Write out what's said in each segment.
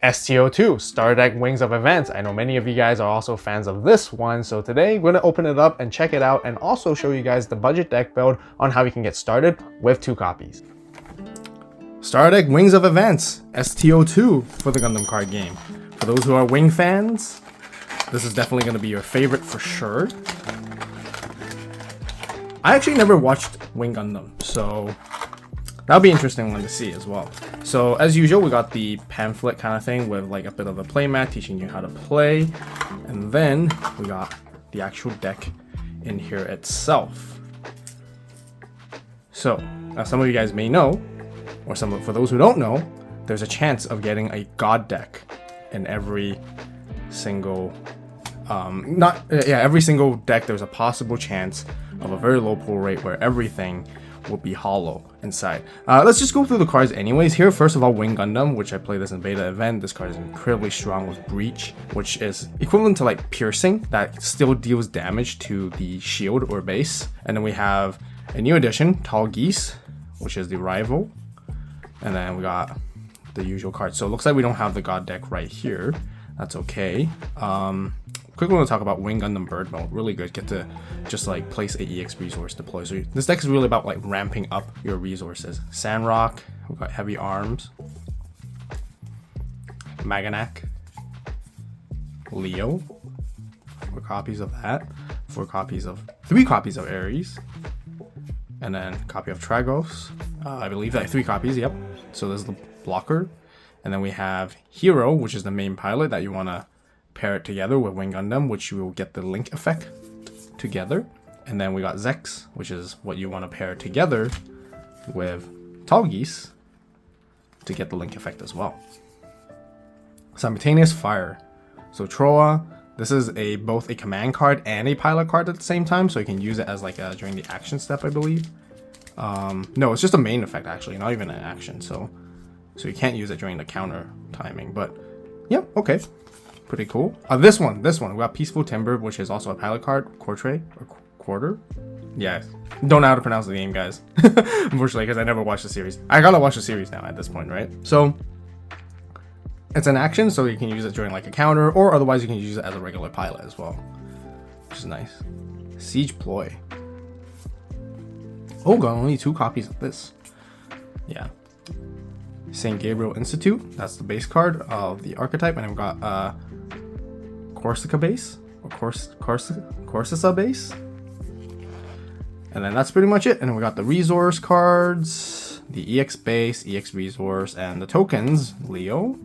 ST02, Starter Deck Wings of Events. I know many of you guys are also fans of this one, so today we're going to open it up and check it out and also show you guys the budget deck build on how you can get started with 2 copies. Starter Deck Wings of Events, ST02 for the Gundam card game. For those who are Wing fans, this is definitely going to be your favorite for sure. I actually never watched Wing Gundam, so that'll be an interesting one to see as well. So as usual, we got the pamphlet kind of thing with like a bit of a playmat teaching you how to play. And then we got the actual deck in here itself. So as some of you guys may know, or for those who don't know, there's a chance of getting a god deck in every single every single deck. There's a possible chance of a very low pull rate where everything will be hollow inside. Let's just go through the cards anyways. Here, first of all, Wing Gundam, which I played this in beta event. This card is incredibly strong with Breach, which is equivalent to like Piercing, that still deals damage to the shield or base. And then we have a new addition, Tallgeese, which is the rival. And then we got the usual cards. So it looks like we don't have the god deck right here. That's okay. Quickly want to talk about Wing Gundam Bird Mode. Really good. Get to just like place a EX resource deploy. So this deck is really about like ramping up your resources. Sandrock, we've got Heavy Arms, Maganak, Leo, 4 copies of that, 3 copies of Ares, and then copy of Tragos. I believe that 3 copies. Yep. So there's the blocker, and then we have Hero, which is the main pilot that you want to pair it together with Wing Gundam, which you will get the link effect together. And then we got Zex, which is what you want to pair together with Tallgeese to get the link effect as well. Simultaneous Fire. So Troa, this is both a command card and a pilot card at the same time, so you can use it as like during the action step, I believe. No, it's just a main effect actually, not even an action, so you can't use it during the counter timing, but yeah, okay. Pretty cool. This one, we got Peaceful Timber, which is also a pilot card, Quarter. Yeah, don't know how to pronounce the name, guys. Unfortunately, because I never watched the series. I gotta watch the series now at this point, right? So it's an action, so you can use it during like a counter, or otherwise you can use it as a regular pilot as well, which is nice. Siege Ploy. Oh, got only 2 copies of this. Yeah. St. Gabriel Institute, that's the base card of the archetype, and then we've got Corsica base, or Corsica base, and then that's pretty much it. And then we got the resource cards, the EX base, EX resource, and the tokens, Leo,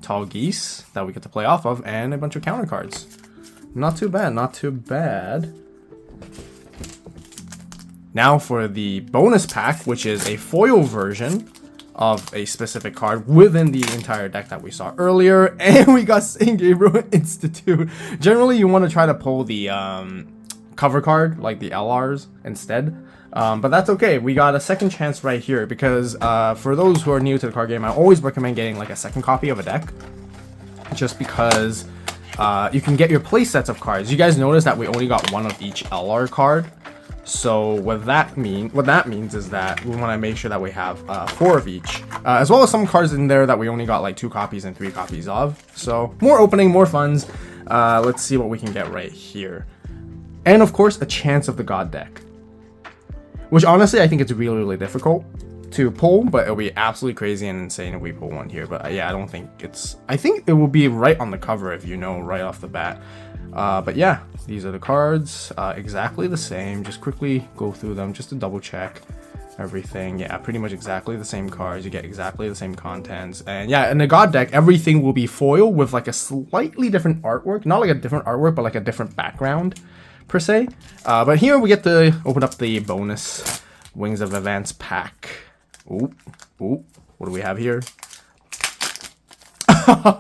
Tallgeese, that we get to play off of, and a bunch of counter cards. Not too bad, not too bad. Now for the bonus pack, which is a foil version of a specific card within the entire deck that we saw earlier, and we got St. Gabriel Institute. Generally, you want to try to pull the cover card, like the LRs instead, but that's okay. We got a second chance right here because for those who are new to the card game, I always recommend getting like a second copy of a deck, just because you can get your play sets of cards. You guys notice that we only got 1 of each LR card. So what that means is that we want to make sure that we have 4 of each, as well as some cards in there that we only got like 2 copies and 3 copies of. So more opening, more funds. Let's see what we can get right here. And of course, a chance of the god deck, which honestly I think it's really, really difficult to pull, but it'll be absolutely crazy and insane if we pull one here. But yeah, I think it will be right on the cover if you know right off the bat. But yeah, these are the cards, exactly the same. Just quickly go through them just to double check everything. Yeah, pretty much exactly the same cards. You get exactly the same contents. And yeah, in the god deck, everything will be foil with like a slightly different artwork. Not like a different artwork, but like a different background per se. But here we get to open up the bonus Wings of Events pack. Ooh, what do we have here?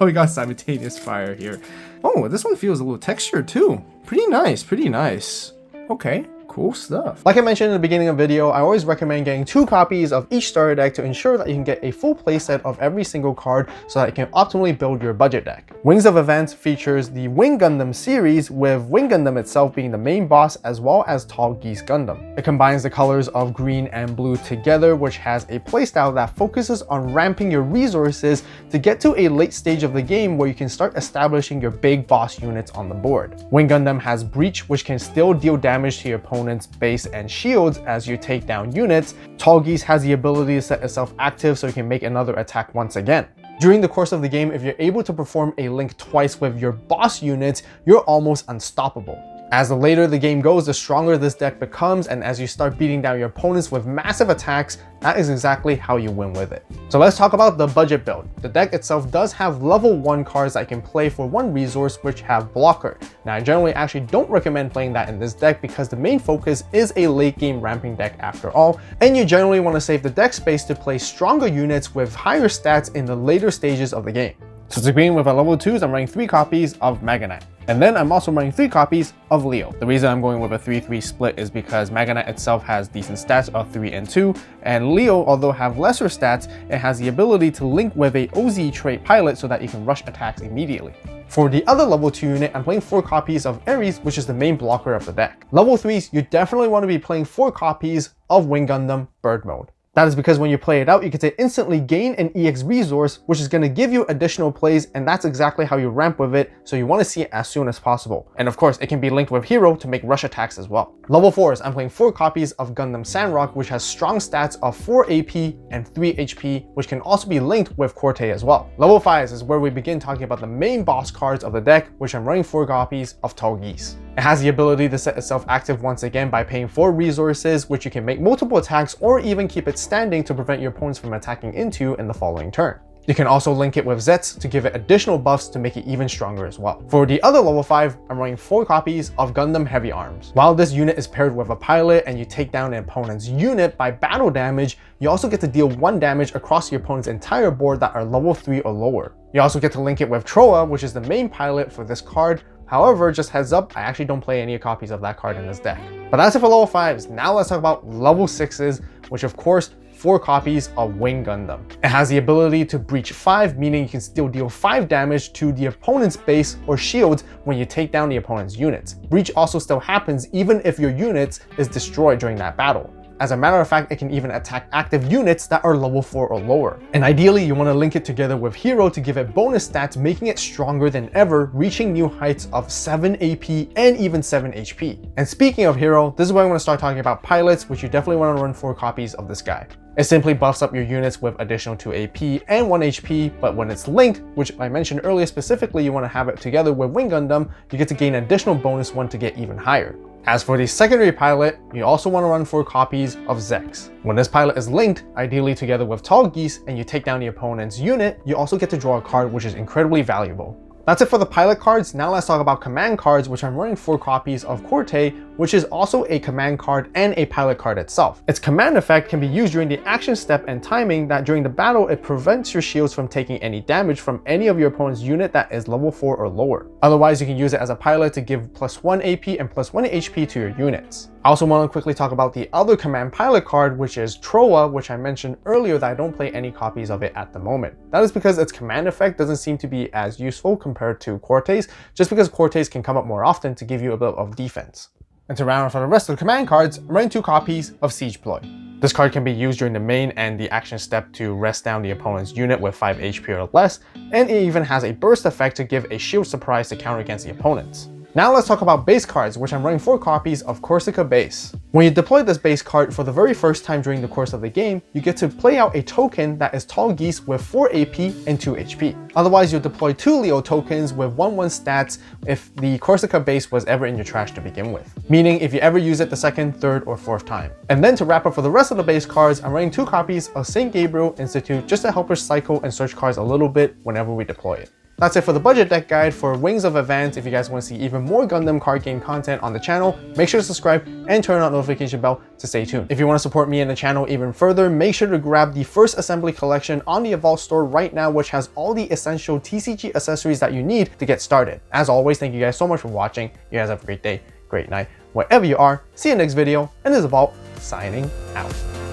We got Simultaneous Fire here. Oh, this one feels a little textured too. Pretty nice, pretty nice. Okay, Cool stuff. Like I mentioned in the beginning of the video, I always recommend getting 2 copies of each starter deck to ensure that you can get a full playset of every single card so that you can optimally build your budget deck. Wings of Advance features the Wing Gundam series, with Wing Gundam itself being the main boss as well as Tallgeese Gundam. It combines the colors of green and blue together, which has a playstyle that focuses on ramping your resources to get to a late stage of the game where you can start establishing your big boss units on the board. Wing Gundam has Breach, which can still deal damage to your opponent's base and shields as you take down units. Tallgeese has the ability to set itself active so you can make another attack once again. During the course of the game, if you're able to perform a link twice with your boss units, you're almost unstoppable. As the later the game goes, the stronger this deck becomes, and as you start beating down your opponents with massive attacks, that is exactly how you win with it. So let's talk about the budget build. The deck itself does have level 1 cards that you can play for 1 resource, which have blocker. Now I generally actually don't recommend playing that in this deck because the main focus is a late game ramping deck after all, and you generally want to save the deck space to play stronger units with higher stats in the later stages of the game. So to begin with, at level 2s, I'm running 3 copies of Mega Knight. And then I'm also running 3 copies of Leo. The reason I'm going with a 3-3 split is because Mega Knight itself has decent stats of 3 and 2, and Leo, although have lesser stats, it has the ability to link with a OZ trait pilot so that you can rush attacks immediately. For the other level 2 unit, I'm playing 4 copies of Ares, which is the main blocker of the deck. Level 3s, you definitely want to be playing 4 copies of Wing Gundam Bird Mode. That is because when you play it out, you get to instantly gain an EX resource, which is going to give you additional plays, and that's exactly how you ramp with it, so you want to see it as soon as possible. And of course, it can be linked with Hero to make rush attacks as well. Level 4s, I'm playing 4 copies of Gundam Sandrock, which has strong stats of 4 AP and 3 HP, which can also be linked with Corte as well. Level 5s is where we begin talking about the main boss cards of the deck, which I'm running 4 copies of Tallgeese. It has the ability to set itself active once again by paying 4 resources, which you can make multiple attacks or even keep it standing to prevent your opponents from attacking into in the following turn. You can also link it with Zets to give it additional buffs to make it even stronger as well. For the other level 5, I'm running 4 copies of Gundam Heavy Arms. While this unit is paired with a pilot and you take down an opponent's unit by battle damage, you also get to deal 1 damage across your opponent's entire board that are level 3 or lower. You also get to link it with Troa, which is the main pilot for this card. However, just heads up, I actually don't play any copies of that card in this deck. But that's it for level 5s. Now let's talk about level 6s, which of course, 4 copies of Wing Gundam. It has the ability to breach 5, meaning you can still deal 5 damage to the opponent's base or shields when you take down the opponent's units. Breach also still happens even if your unit is destroyed during that battle. As a matter of fact, it can even attack active units that are level 4 or lower. And ideally, you want to link it together with Hero to give it bonus stats, making it stronger than ever, reaching new heights of 7 AP and even 7 HP. And speaking of Hero, this is where I'm going to start talking about pilots, which you definitely want to run 4 copies of this guy. It simply buffs up your units with additional 2 AP and 1 HP, but when it's linked, which I mentioned earlier specifically, you want to have it together with Wing Gundam, you get to gain additional bonus 1 to get even higher. As for the secondary pilot, you also want to run 4 copies of Zex. When this pilot is linked, ideally together with Tallgeese, and you take down the opponent's unit, you also get to draw a card which is incredibly valuable. That's it for the pilot cards. Now let's talk about command cards, which I'm running 4 copies of Corte, which is also a command card and a pilot card itself. Its command effect can be used during the action step and timing that during the battle it prevents your shields from taking any damage from any of your opponent's unit that is level 4 or lower. Otherwise, you can use it as a pilot to give +1 AP and +1 HP to your units. I also want to quickly talk about the other command pilot card, which is Troa, which I mentioned earlier that I don't play any copies of it at the moment. That is because its command effect doesn't seem to be as useful compared to Corte's, just because Corte's can come up more often to give you a bit of defense. And to round off for the rest of the command cards, I'm running 2 copies of Siege Ploy. This card can be used during the main and the action step to rest down the opponent's unit with 5 HP or less, and it even has a burst effect to give a shield surprise to counter against the opponents. Now let's talk about base cards, which I'm running 4 copies of Corsica Base. When you deploy this base card for the very first time during the course of the game, you get to play out a token that is Tallgeese with 4 AP and 2 HP. Otherwise, you'll deploy 2 Leo tokens with 1/1 stats if the Corsica Base was ever in your trash to begin with. Meaning if you ever use it the 2nd, 3rd, or 4th time. And then to wrap up for the rest of the base cards, I'm running 2 copies of St. Gabriel Institute just to help us cycle and search cards a little bit whenever we deploy it. That's it for the budget deck guide for Wings of Advance. If you guys want to see even more Gundam card game content on the channel, make sure to subscribe and turn on the notification bell to stay tuned. If you want to support me and the channel even further, make sure to grab the first assembly collection on the AVAULT store right now, which has all the essential TCG accessories that you need to get started. As always, thank you guys so much for watching. You guys have a great day, great night, wherever you are. See you next video, and this is AVAULT signing out.